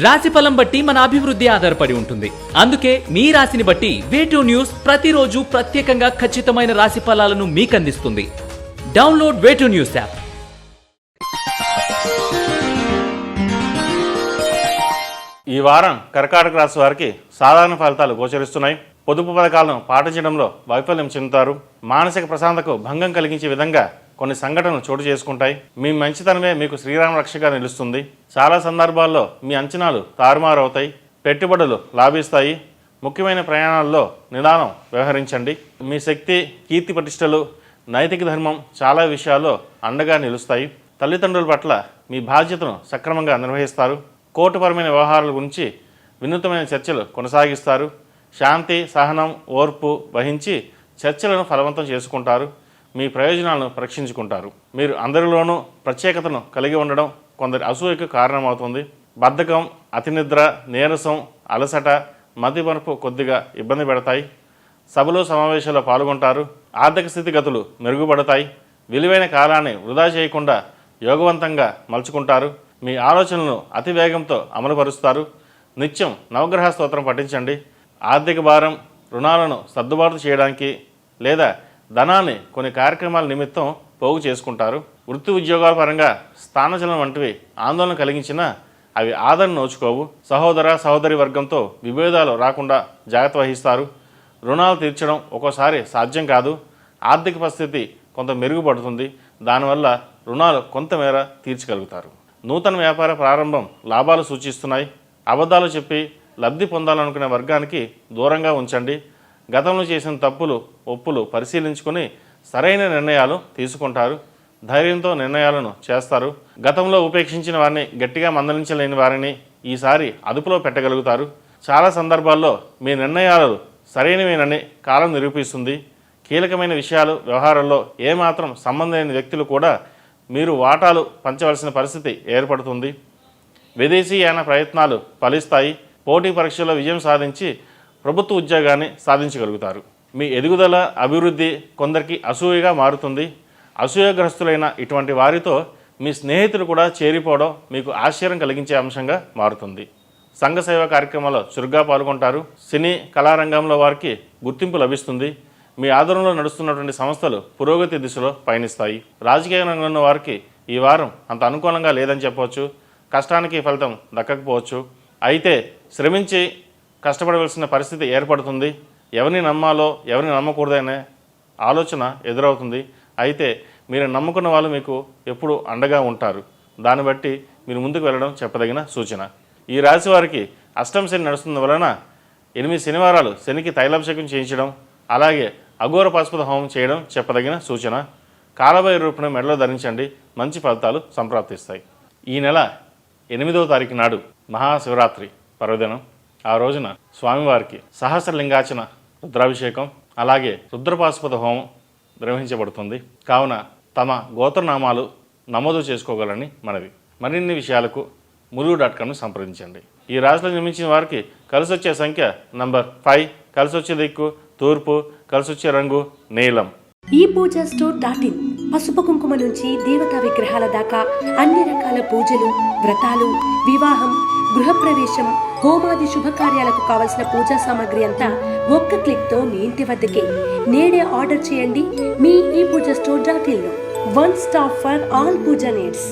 రాశిఫలం బట్టి మన అభివృద్ధి ఆధారపడి ఉంటుంది. అందుకే మీ రాశిని బట్టి వే2 న్యూస్ ప్రతిరోజు ప్రత్యేకంగా ఖచ్చితమైన రాశి ఫలాలను మీకు అందిస్తుంది. Download Way2 news app. ఈ వారం కర్కాటక రాశి వారికి సాధారణ ఫలితాలు గోచరిస్తున్నాయి. పొదుపు పథకాలను పాటించడంలో వైఫల్యం చెందుతారు. మానసిక ప్రశాంతతకు భంగం కలిగించే విధంగా కొన్ని సంఘటనలు చోటు చేసుకుంటాయి. మీ మంచితనమే మీకు శ్రీరామ రక్షగా నిలుస్తుంది. చాలా సందర్భాల్లో మీ అంచనాలు తారుమారు అవుతాయి. పెట్టుబడులు లాభిస్తాయి. ముఖ్యమైన ప్రయాణాల్లో నిదానం వ్యవహరించండి. మీ శక్తి, కీర్తి ప్రతిష్టలు, నైతిక ధర్మం చాలా విషయాల్లో అండగా నిలుస్తాయి. తల్లిదండ్రుల పట్ల మీ బాధ్యతను సక్రమంగా నిర్వహిస్తారు. కోర్టుపరమైన వ్యవహారాల గురించి వినూత్నమైన చర్చలు కొనసాగిస్తారు. శాంతి, సహనం, ఓర్పు వహించి చర్చలను ఫలవంతం చేసుకుంటారు. మీ ప్రయోజనాలను పరీక్షించుకుంటారు. మీరు అందరిలోనూ ప్రత్యేకతను కలిగి ఉండడం కొందరి అసూయకు కారణమవుతుంది. బద్ధకం, అతినిద్ర, నీరసం, అలసట, మతిమరుపు కొద్దిగా ఇబ్బంది పెడతాయి. సభలో సమావేశాల్లో పాల్గొంటారు. ఆర్థిక స్థితిగతులు మెరుగుపడతాయి. విలువైన కాలాన్ని వృధా చేయకుండా యోగవంతంగా మలుచుకుంటారు. మీ ఆలోచనలను అతి వేగంతో అమలుపరుస్తారు. నిత్యం నవగ్రహ స్తోత్రం పఠించండి. ఆర్థిక భారం, రుణాలను సర్దుబాటు చేయడానికి లేదా ధనాన్ని కొన్ని కార్యక్రమాల నిమిత్తం పోగు చేసుకుంటారు. వృత్తి ఉద్యోగాల పరంగా స్థానచలనం వంటివి ఆందోళన కలిగించినా అవి ఆదరణ నోచుకోవు. సహోదర సహోదరి వర్గంతో విభేదాలు రాకుండా జాగ్రత్త వహిస్తారు. రుణాలు తీర్చడం ఒక్కోసారి సాధ్యం కాదు. ఆర్థిక పరిస్థితి కొంత మెరుగుపడుతుంది. దానివల్ల రుణాలు కొంతమేర తీర్చగలుగుతారు. నూతన వ్యాపార ప్రారంభం లాభాలు సూచిస్తున్నాయి. అబద్ధాలు చెప్పి లబ్ధి పొందాలనుకునే వర్గానికి దూరంగా ఉంచండి. గతంలో చేసిన తప్పులు, ఒప్పులు పరిశీలించుకొని సరైన నిర్ణయాలు తీసుకుంటారు. ధైర్యంతో నిర్ణయాలను చేస్తారు. గతంలో ఉపేక్షించిన వారిని, గట్టిగా మందలించలేని వారిని ఈసారి అదుపులో పెట్టగలుగుతారు. చాలా సందర్భాల్లో మీ నిర్ణయాలు సరైనవేనని కాలం నిరూపిస్తుంది. కీలకమైన విషయాలు, వ్యవహారాల్లో ఏమాత్రం సంబంధం లేని వ్యక్తులు కూడా మీరు వాటాలు పంచవలసిన పరిస్థితి ఏర్పడుతుంది. విదేశీయాన ప్రయత్నాలు ఫలిస్తాయి. పోటీ పరీక్షల్లో విజయం సాధించి ప్రభుత్వ ఉద్యోగాన్ని సాధించగలుగుతారు. మీ ఎదుగుదల, అభివృద్ధి కొందరికి అసూయగా మారుతుంది. అసూయగ్రస్తులైన ఇటువంటి వారితో మీ స్నేహితులు కూడా చేరిపోవడం మీకు ఆశ్చర్యం కలిగించే అంశంగా మారుతుంది. సంఘ సేవా కార్యక్రమాల్లో చురుగ్గా పాల్గొంటారు. సినీ కళారంగంలో వారికి గుర్తింపు లభిస్తుంది. మీ ఆధ్వర్యంలో నడుస్తున్నటువంటి సంస్థలు పురోగతి దిశలో పయనిస్తాయి. రాజకీయ రంగంలో వారికి ఈ వారం అంత అనుకూలంగా లేదని చెప్పవచ్చు. కష్టానికి ఫలితం దక్కకపోవచ్చు. అయితే శ్రమించి కష్టపడవలసిన పరిస్థితి ఏర్పడుతుంది. ఎవరిని నమ్మాలో ఎవరిని నమ్మకూడదనే ఆలోచన ఎదురవుతుంది. అయితే మీరు నమ్ముకున్న వాళ్ళు మీకు ఎప్పుడు అండగా ఉంటారు. దాన్ని బట్టి మీరు ముందుకు వెళ్ళడం చెప్పదగిన సూచన. ఈ రాశి వారికి అష్టమ శని నడుస్తున్న వలన 8 శనివారాలు శనికి తైలాభిషేకం చేయించడం, అలాగే అఘోర పాశుపత హోమం చేయడం చెప్పదగిన సూచన. కాలభైరవ రూపును మెడలో ధరించండి. మంచి ఫలితాలు సంప్రాప్తిస్తాయి. ఈ నెల 8వ తారీఖు నాడు మహాశివరాత్రి పర్వదినం. ఆ రోజున స్వామివారికి సహస్రలింగార్చన, రుద్రాభిషేకం, అలాగే రుద్రపాశుపత హోమం నిర్వహించబడుతుంది. కావున తమ గోత్రనామాలు నమోదు చేసుకోగలని మనవి. మరిన్ని విషయాలకు ములుగు.com సంప్రదించండి. ఈ రాశిలో నిర్మించిన వారికి కలిసొచ్చే సంఖ్య నంబర్ 5, కలిసొచ్చే దిక్కు తూర్పు, కలిసొచ్చే రంగు నీలం. ఈ పూజా స్టోర్.in పసుపు కుంకుమ నుంచి దేవతా విగ్రహాల దాకా అన్ని రకాల పూజలు, వ్రతాలు, వివాహం, గృహప్రవేశం, హోమాది శుభకార్యాలకు కావలసిన పూజా సామాగ్రి అంతా ఒక్క క్లిక్తో మీ ఇంటి వద్దకే. నేడే ఆర్డర్ చేయండి మీ ఈ పూజా స్టోర్.in లో. One stop for all puja needs.